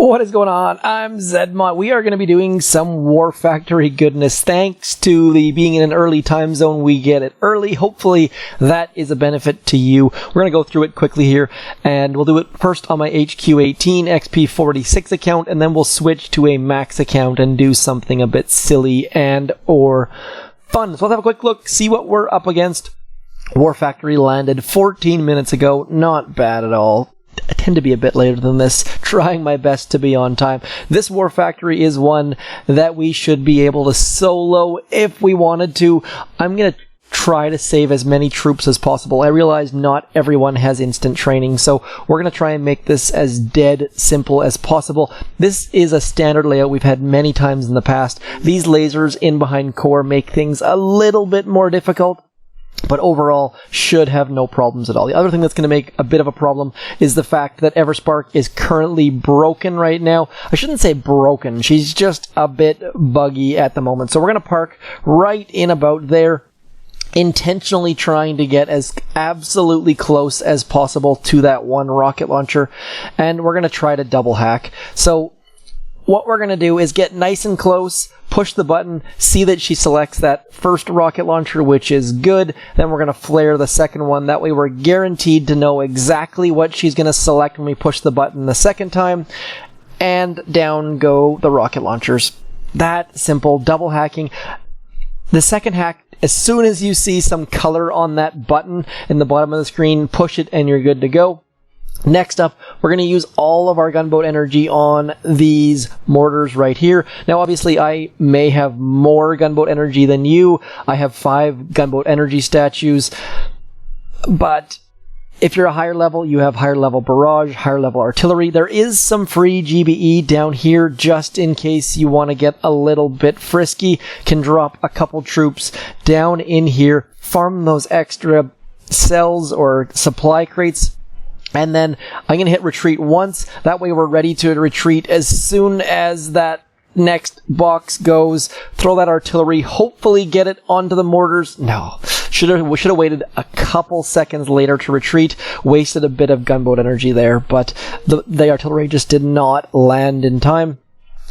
What is going on? I'm zmoT. We are going to be doing some War Factory goodness. Thanks to the being in an early time zone, we get it early. Hopefully that is a benefit to you. We're going to go through it quickly here, and we'll do it first on my HQ18 XP46 account, and then we'll switch to a max account and do something a bit silly and or fun. So let's have a quick look, see what we're up against. War Factory landed 14 minutes ago. Not bad at all. I tend to be a bit later than this, trying my best to be on time. This War Factory is one that we should be able to solo if we wanted to. I'm going to try to save as many troops as possible. I realize not everyone has instant training, so we're going to try and make this as dead simple as possible. This is a standard layout we've had many times in the past. These lasers in behind core make things a little bit more difficult, but overall should have no problems at all. The other thing that's going to make a bit of a problem is the fact that Everspark is currently broken right now. I shouldn't say broken, she's just a bit buggy at the moment. So we're going to park right in about there, intentionally trying to get as absolutely close as possible to that one rocket launcher, and we're going to try to double hack. So what we're going to do is get nice and close, push the button, see that she selects that first rocket launcher, which is good. Then we're going to flare the second one. That way we're guaranteed to know exactly what she's going to select when we push the button the second time. And down go the rocket launchers. That simple. Double hacking. The second hack, as soon as you see some color on that button in the bottom of the screen, push it and you're good to go. Next up, we're going to use all of our gunboat energy on these mortars right here. Now, obviously, I may have more gunboat energy than you. I have 5 gunboat energy statues. But if you're a higher level, you have higher level barrage, higher level artillery. There is some free GBE down here just in case you want to get a little bit frisky. Can drop a couple troops down in here, farm those extra cells or supply crates. And then I'm going to hit retreat once. That way we're ready to retreat as soon as that next box goes. Throw that artillery. Hopefully get it onto the mortars. No. Should have waited a couple seconds later to retreat. Wasted a bit of gunboat energy there. But the artillery just did not land in time.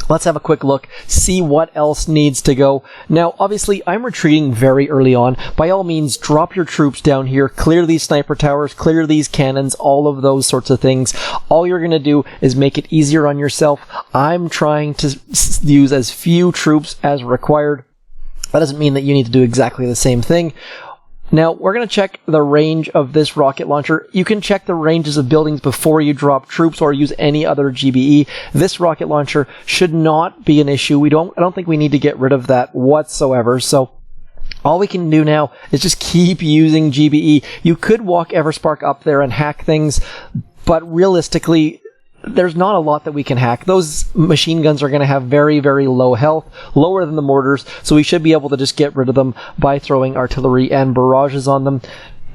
Let's have a quick look, see what else needs to go. Now, obviously, I'm retreating very early on. By all means, drop your troops down here, clear these sniper towers, clear these cannons, all of those sorts of things. All you're going to do is make it easier on yourself. I'm trying to use as few troops as required. That doesn't mean that you need to do exactly the same thing. Now, we're going to check the range of this rocket launcher. You can check the ranges of buildings before you drop troops or use any other GBE. This rocket launcher should not be an issue. I don't think we need to get rid of that whatsoever. So all we can do now is just keep using GBE. You could walk Everspark up there and hack things, but realistically, there's not a lot that we can hack. Those machine guns are going to have very, very low health, lower than the mortars, so we should be able to just get rid of them by throwing artillery and barrages on them.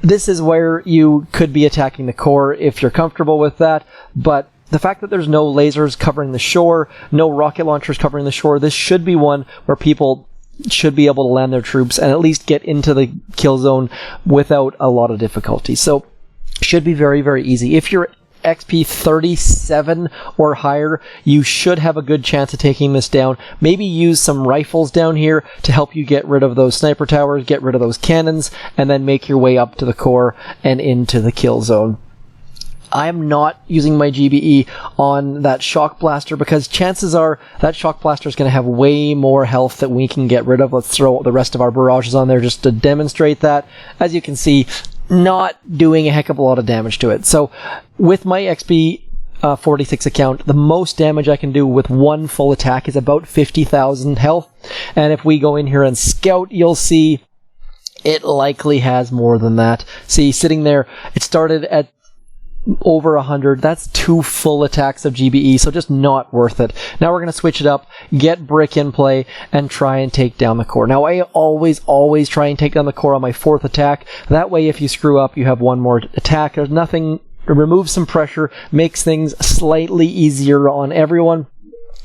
This is where you could be attacking the core if you're comfortable with that, but the fact that there's no lasers covering the shore, no rocket launchers covering the shore, this should be one where people should be able to land their troops and at least get into the kill zone without a lot of difficulty. So, should be very, very easy. If you're XP37 or higher, you should have a good chance of taking this down. Maybe use some rifles down here to help you get rid of those sniper towers, get rid of those cannons, and then make your way up to the core and into the kill zone. I am not using my GBE on that shock blaster because chances are that shock blaster is going to have way more health that we can get rid of. Let's throw the rest of our barrages on there just to demonstrate that. As you can see, not doing a heck of a lot of damage to it. So with my XP46 account, the most damage I can do with one full attack is about 50,000 health. And if we go in here and scout, you'll see it likely has more than that. See, sitting there, it started at over 100. That's 2 full attacks of GBE, so just not worth it. Now we're going to switch it up, get brick in play, and try and take down the core. Now I always try and take down the core on my 4th attack. That way if you screw up, you have one more attack. There's nothing, removes some pressure, makes things slightly easier on everyone.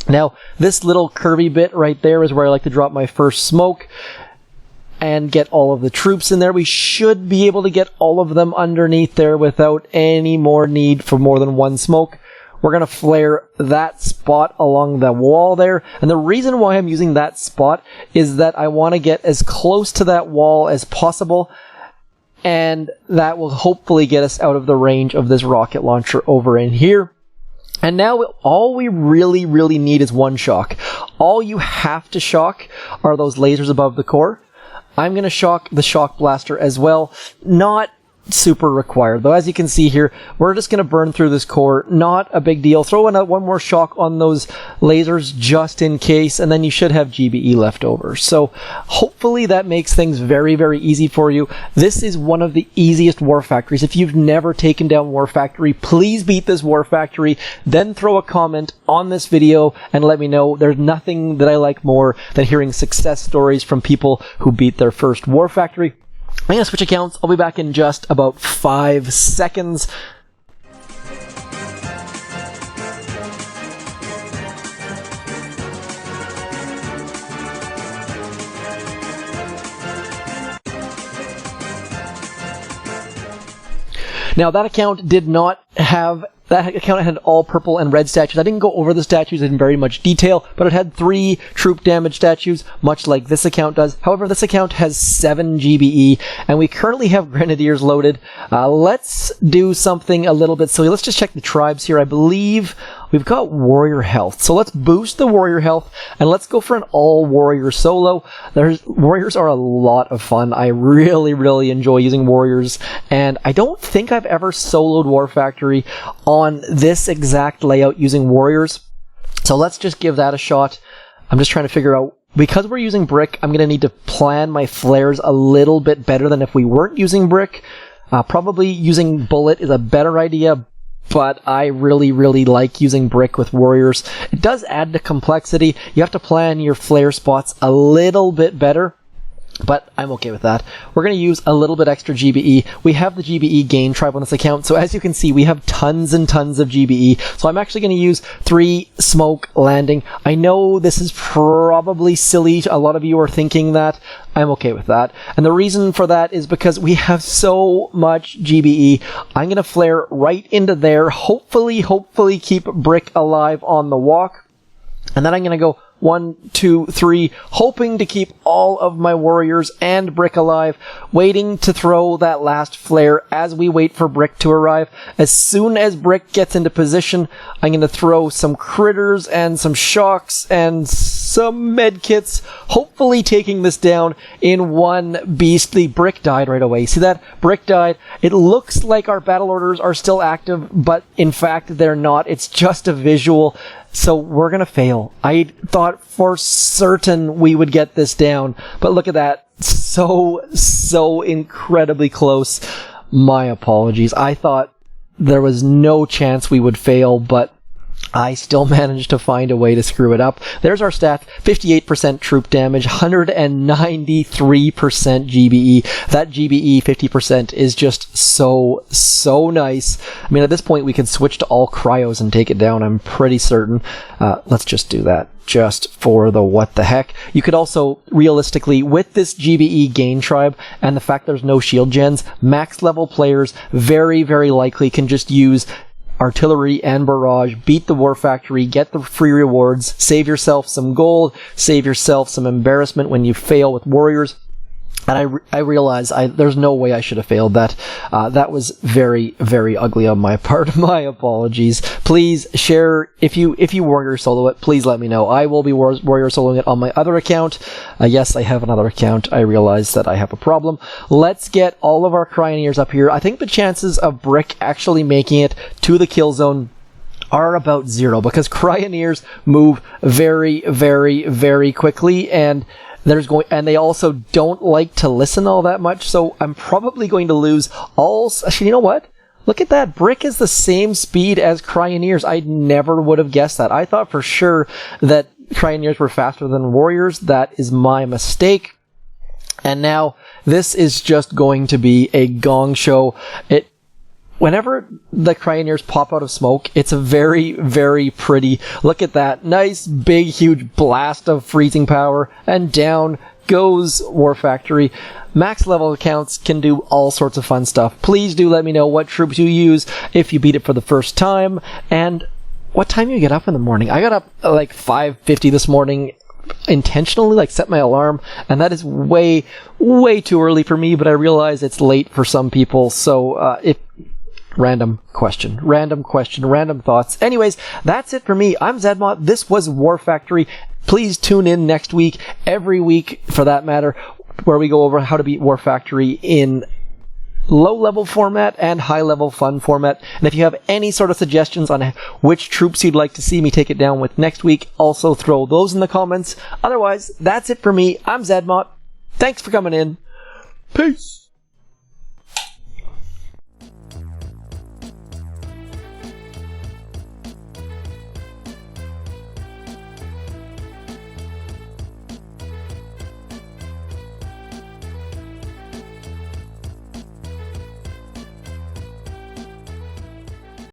Now, this little curvy bit right there is where I like to drop my first smoke and get all of the troops in there. We should be able to get all of them underneath there without any more need for more than one smoke. we're going to flare that spot along the wall there. And the reason why I'm using that spot is that I want to get as close to that wall as possible, and that will hopefully get us out of the range of this rocket launcher over in here. And now all we really need is one shock. All you have to shock are those lasers above the core. I'm going to shock the shock blaster as well. Not super required, though. As you can see here, we're just going to burn through this core. Not a big deal. Throw in one more shock on those lasers just in case, and then you should have GBE left over. So hopefully that makes things very easy for you. This is one of the easiest war factories. If you've never taken down War Factory, please beat this War Factory. Then throw a comment on this video and let me know. There's nothing that I like more than hearing success stories from people who beat their first War Factory. I'm going to switch accounts. I'll be back in just about 5 seconds. Now, that account did not have... That account had all purple and red statues. I didn't go over the statues in very much detail, but it had 3 troop damage statues, much like this account does. However, this account has 7 GBE, and we currently have Grenadiers loaded. Let's do something a little bit silly. Let's just check the tribes here. I believe we've got Warrior Health. So let's boost the Warrior Health, and let's go for an all-Warrior solo. Warriors are a lot of fun. I really enjoy using Warriors, and I don't think I've ever soloed War Factory on this exact layout using Warriors. So let's just give that a shot. I'm just trying to figure out, because we're using brick, I'm going to need to plan my flares a little bit better than if we weren't using brick. Probably using bullet is a better idea, but I really like using brick with Warriors. It does add to complexity. You have to plan your flare spots a little bit better, but I'm okay with that. We're going to use a little bit extra GBE. We have the GBE gain tribe on this account, so as you can see, we have tons and tons of GBE. So I'm actually going to use 3 smoke landing. I know this is probably silly. A lot of you are thinking that. I'm okay with that. And the reason for that is because we have so much GBE. I'm going to flare right into there. Hopefully keep brick alive on the walk. And then I'm going to go 1, 2, 3, hoping to keep all of my warriors and brick alive, waiting to throw that last flare as we wait for brick to arrive. As soon as brick gets into position, I'm going to throw some critters and some shocks and some medkits, hopefully taking this down in one beastly. Brick died right away. See that? Brick died. It looks like our battle orders are still active, but in fact they're not. It's just a visual. So we're going to fail. I thought for certain we would get this down, but look at that. So incredibly close. My apologies. I thought there was no chance we would fail, but I still managed to find a way to screw it up. There's our stat, 58% troop damage, 193% GBE. That GBE 50% is just so nice. I mean, at this point we can switch to all cryos and take it down, I'm pretty certain. Let's just do that, just for the what the heck. You could also, realistically, with this GBE gain tribe and the fact there's no shield gens, max level players very likely can just use artillery and barrage, beat the War Factory, get the free rewards, save yourself some gold, save yourself some embarrassment when you fail with warriors. And I realize there's no way I should have failed that. That was very ugly on my part. My apologies. Please share, if you warrior solo it, please let me know. I will be warrior soloing it on my other account. Yes, I have another account. I realize that I have a problem. Let's get all of our Cryoneers up here. I think the chances of Brick actually making it to the kill zone are about 0, because Cryoneers move very quickly, and they also don't like to listen all that much, so I'm probably going to lose all... Actually, you know what? Look at that. Brick is the same speed as Cryoneers. I never would have guessed that. I thought for sure that Cryoneers were faster than Warriors. That is my mistake. And now, this is just going to be a gong show. Whenever the Cryoneers pop out of smoke, it's a very pretty. Look at that. Nice, big, huge blast of freezing power. And down goes War Factory. Max level accounts can do all sorts of fun stuff. Please do let me know what troops you use if you beat it for the first time. And what time you get up in the morning? I got up at like 5:50 this morning, intentionally, like set my alarm, and that is way too early for me, but I realize it's late for some people. So random question, random thoughts. Anyways, that's it for me. I'm zmoT. This was War Factory. Please tune in next week, every week for that matter, where we go over how to beat War Factory in low-level format and high-level fun format. And if you have any sort of suggestions on which troops you'd like to see me take it down with next week, also throw those in the comments. Otherwise, that's it for me. I'm zmoT. Thanks for coming in. Peace.